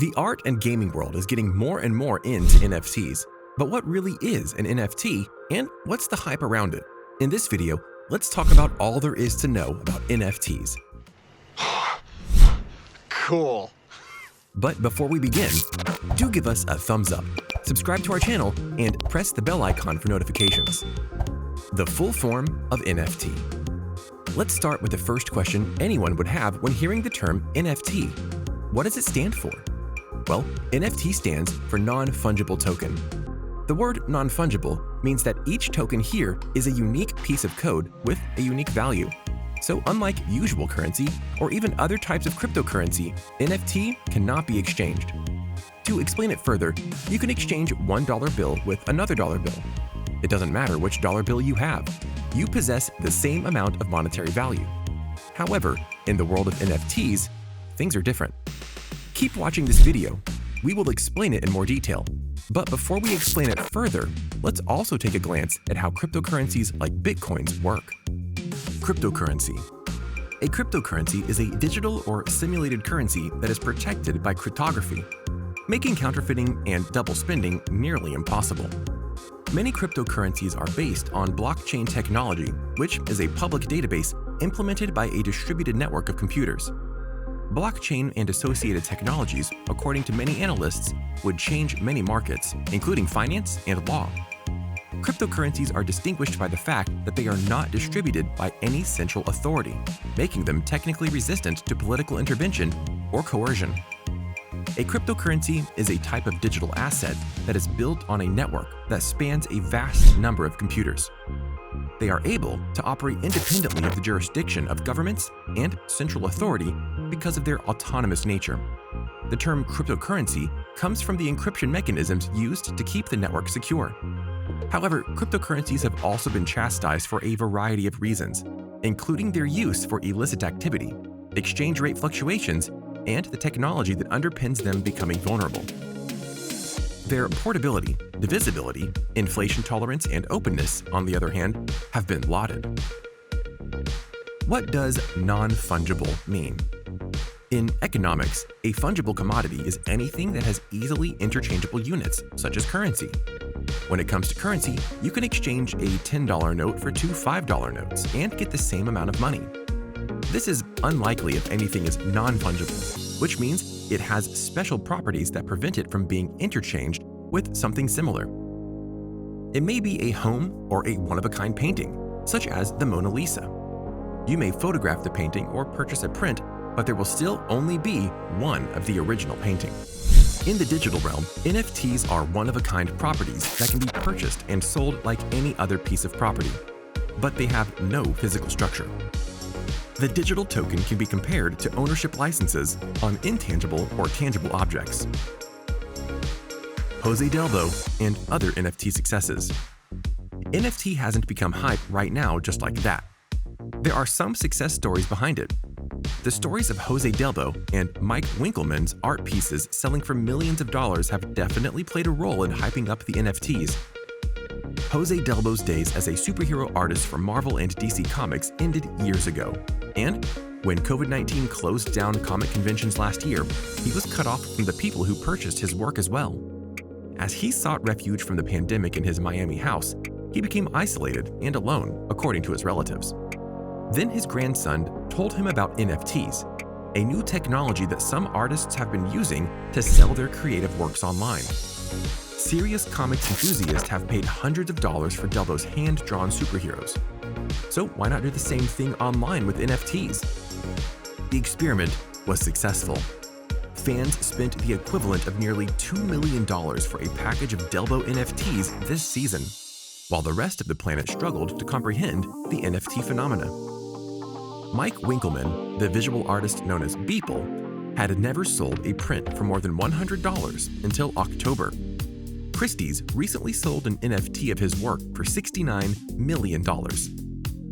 The art and gaming world is getting more and more into NFTs. But what really is an NFT, and what's the hype around it? In this video, let's talk about all there is to know about NFTs. Cool. But before we begin, do give us a thumbs up, subscribe to our channel, and press the bell icon for notifications. The full form of NFT. Let's start with the first question anyone would have when hearing the term NFT. What does it stand for? Well, NFT stands for Non-fungible token. The word non-fungible means that each token here is a unique piece of code with a unique value. So unlike usual currency or even other types of cryptocurrency, NFT cannot be exchanged. To explain it further, you can exchange $1 bill with another dollar bill. It doesn't matter which dollar bill you have. You possess the same amount of monetary value. However, in the world of NFTs, things are different. Keep watching this video. We will explain it in more detail. But before we explain it further, let's also take a glance at how cryptocurrencies like Bitcoins work. Cryptocurrency. A cryptocurrency is a digital or simulated currency that is protected by cryptography, making counterfeiting and double spending nearly impossible. Many cryptocurrencies are based on blockchain technology, which is a public database implemented by a distributed network of computers. Blockchain and associated technologies, according to many analysts, would change many markets, including finance and law. Cryptocurrencies are distinguished by the fact that they are not distributed by any central authority, making them technically resistant to political intervention or coercion. A cryptocurrency is a type of digital asset that is built on a network that spans a vast number of computers. They are able to operate independently of the jurisdiction of governments and central authority because of their autonomous nature. The term cryptocurrency comes from the encryption mechanisms used to keep the network secure. However, cryptocurrencies have also been chastised for a variety of reasons, including their use for illicit activity, exchange rate fluctuations, and the technology that underpins them becoming vulnerable. Their portability, divisibility, inflation tolerance, and openness, on the other hand, have been lauded. What does non-fungible mean? In economics, a fungible commodity is anything that has easily interchangeable units, such as currency. When it comes to currency, you can exchange a $10 note for two $5 notes and get the same amount of money. This is unlikely if anything is non-fungible, which means it has special properties that prevent it from being interchanged with something similar. It may be a home or a one-of-a-kind painting, such as the Mona Lisa. You may photograph the painting or purchase a print, but there will still only be one of the original painting. In the digital realm, NFTs are one-of-a-kind properties that can be purchased and sold like any other piece of property, but they have no physical structure. The digital token can be compared to ownership licenses on intangible or tangible objects. Jose Delbo and other NFT successes. NFT hasn't become hype right now just like that. There are some success stories behind it. The stories of Jose Delbo and Mike Winkelmann's art pieces selling for millions of dollars have definitely played a role in hyping up the NFTs. Jose Delbo's days as a superhero artist for Marvel and DC Comics ended years ago. And when COVID-19 closed down comic conventions last year, he was cut off from the people who purchased his work as well. As he sought refuge from the pandemic in his Miami house, he became isolated and alone, according to his relatives. Then his grandson told him about NFTs, a new technology that some artists have been using to sell their creative works online. Serious comics enthusiasts have paid hundreds of dollars for Delbo's hand-drawn superheroes. So why not do the same thing online with NFTs? The experiment was successful. Fans spent the equivalent of nearly $2 million for a package of Delbo NFTs this season, while the rest of the planet struggled to comprehend the NFT phenomena. Mike Winkelmann, the visual artist known as Beeple, had never sold a print for more than $100 until October. Christie's recently sold an NFT of his work for $69 million.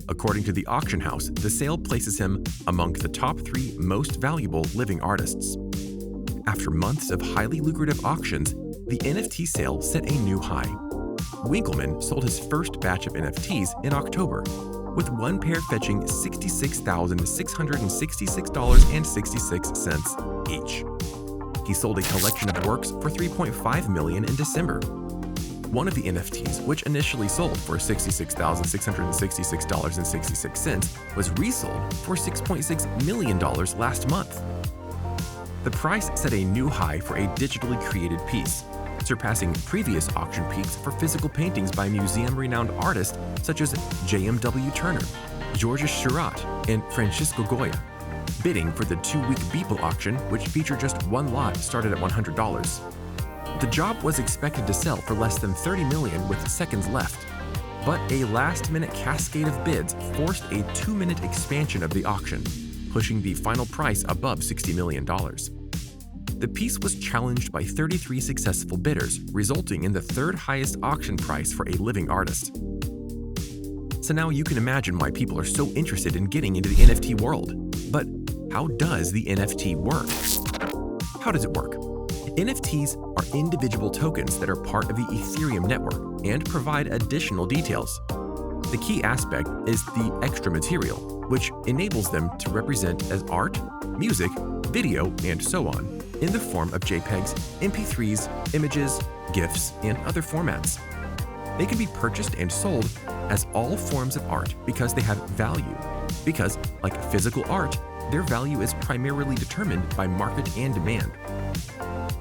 According to the auction house, the sale places him among the top 3 most valuable living artists. After months of highly lucrative auctions, the NFT sale set a new high. Winkelmann sold his first batch of NFTs in October, with one pair fetching $66,666.66 each. He sold a collection of works for $3.5 million in December. One of the NFTs, which initially sold for $66,666.66, was resold for $6.6 million last month. The price set a new high for a digitally created piece, surpassing previous auction peaks for physical paintings by museum-renowned artists such as J.M.W. Turner, Georges Seurat, and Francisco Goya. Bidding for the 2-week Beeple auction, which featured just one lot, started at $100. The job was expected to sell for less than $30 million with seconds left, but a last-minute cascade of bids forced a 2-minute expansion of the auction, pushing the final price above $60 million. The piece was challenged by 33 successful bidders, resulting in the third highest auction price for a living artist. So now you can imagine why people are so interested in getting into the NFT world. But how does the NFT work? How does it work? NFTs are individual tokens that are part of the Ethereum network and provide additional details. The key aspect is the extra material, which enables them to represent as art, music, video, and so on, in the form of JPEGs, MP3s, images, GIFs, and other formats. They can be purchased and sold as all forms of art because they have value. Because, like physical art, their value is primarily determined by market and demand.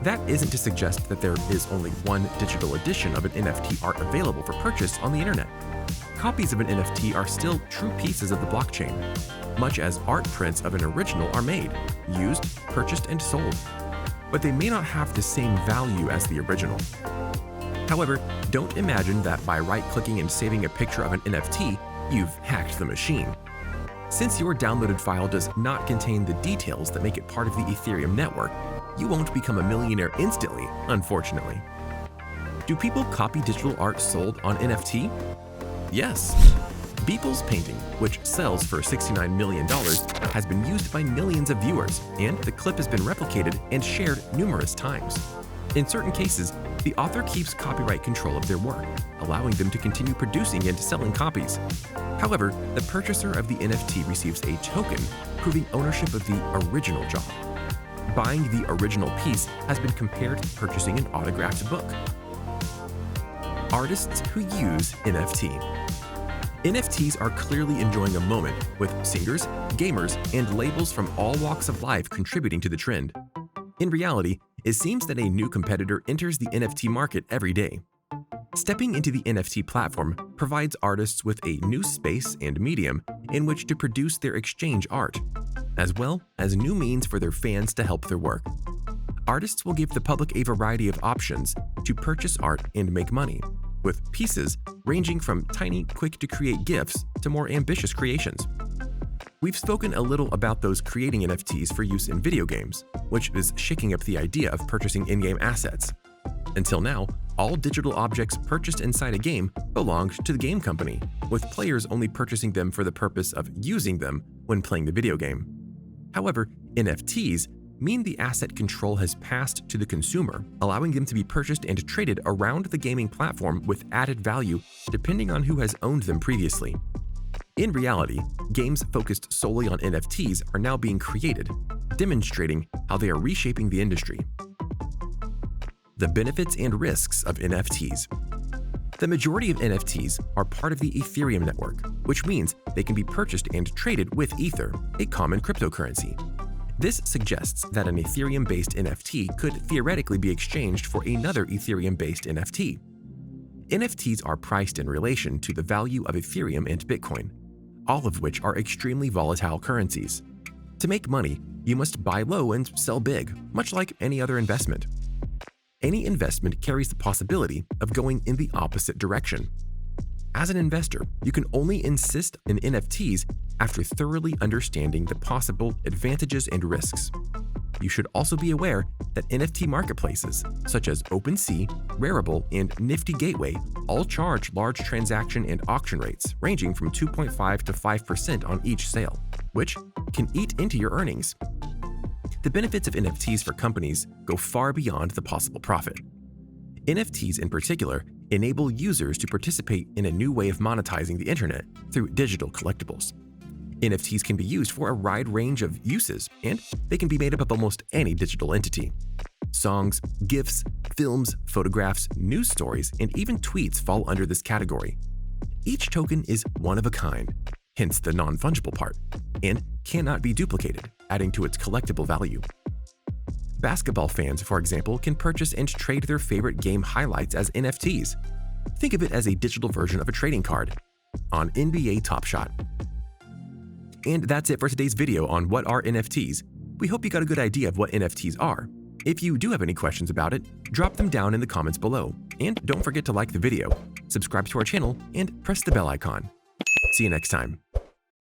That isn't to suggest that there is only one digital edition of an NFT art available for purchase on the internet. Copies of an NFT are still true pieces of the blockchain, much as art prints of an original are made, used, purchased, and sold. But they may not have the same value as the original. However, don't imagine that by right-clicking and saving a picture of an NFT, you've hacked the machine. Since your downloaded file does not contain the details that make it part of the Ethereum network, you won't become a millionaire instantly, unfortunately. Do people copy digital art sold on NFT? Yes. Beeple's painting, which sells for $69 million, has been used by millions of viewers, and the clip has been replicated and shared numerous times. In certain cases, the author keeps copyright control of their work, allowing them to continue producing and selling copies. However, the purchaser of the NFT receives a token proving ownership of the original job. Buying the original piece has been compared to purchasing an autographed book. Artists who use NFT. NFTs are clearly enjoying a moment, with singers, gamers, and labels from all walks of life contributing to the trend. In reality, it seems that a new competitor enters the NFT market every day. Stepping into the NFT platform provides artists with a new space and medium in which to produce their exchange art, as well as new means for their fans to help their work. Artists will give the public a variety of options to purchase art and make money, with pieces ranging from tiny, quick-to-create GIFs to more ambitious creations. We've spoken a little about those creating NFTs for use in video games, which is shaking up the idea of purchasing in-game assets. Until now, all digital objects purchased inside a game belonged to the game company, with players only purchasing them for the purpose of using them when playing the video game. However, NFTs mean the asset control has passed to the consumer, allowing them to be purchased and traded around the gaming platform with added value depending on who has owned them previously. In reality, games focused solely on NFTs are now being created, demonstrating how they are reshaping the industry. The benefits and risks of NFTs. The majority of NFTs are part of the Ethereum network, which means they can be purchased and traded with Ether, a common cryptocurrency. This suggests that an Ethereum-based NFT could theoretically be exchanged for another Ethereum-based NFT. NFTs are priced in relation to the value of Ethereum and Bitcoin, all of which are extremely volatile currencies. To make money, you must buy low and sell big, much like any other investment. Any investment carries the possibility of going in the opposite direction. As an investor, you can only insist in NFTs after thoroughly understanding the possible advantages and risks. You should also be aware that NFT marketplaces, such as OpenSea, Rarible, and Nifty Gateway, all charge large transaction and auction rates ranging from 2.5 to 5% on each sale, which can eat into your earnings. The benefits of NFTs for companies go far beyond the possible profit. NFTs in particular enable users to participate in a new way of monetizing the internet through digital collectibles. NFTs can be used for a wide range of uses, and they can be made up of almost any digital entity. Songs, GIFs, films, photographs, news stories, and even tweets fall under this category. Each token is one of a kind, hence the non-fungible part, and cannot be duplicated, adding to its collectible value. Basketball fans, for example, can purchase and trade their favorite game highlights as NFTs. Think of it as a digital version of a trading card on NBA Top Shot. And that's it for today's video on what are NFTs. We hope you got a good idea of what NFTs are. If you do have any questions about it, drop them down in the comments below. And don't forget to like the video, subscribe to our channel, and press the bell icon. See you next time.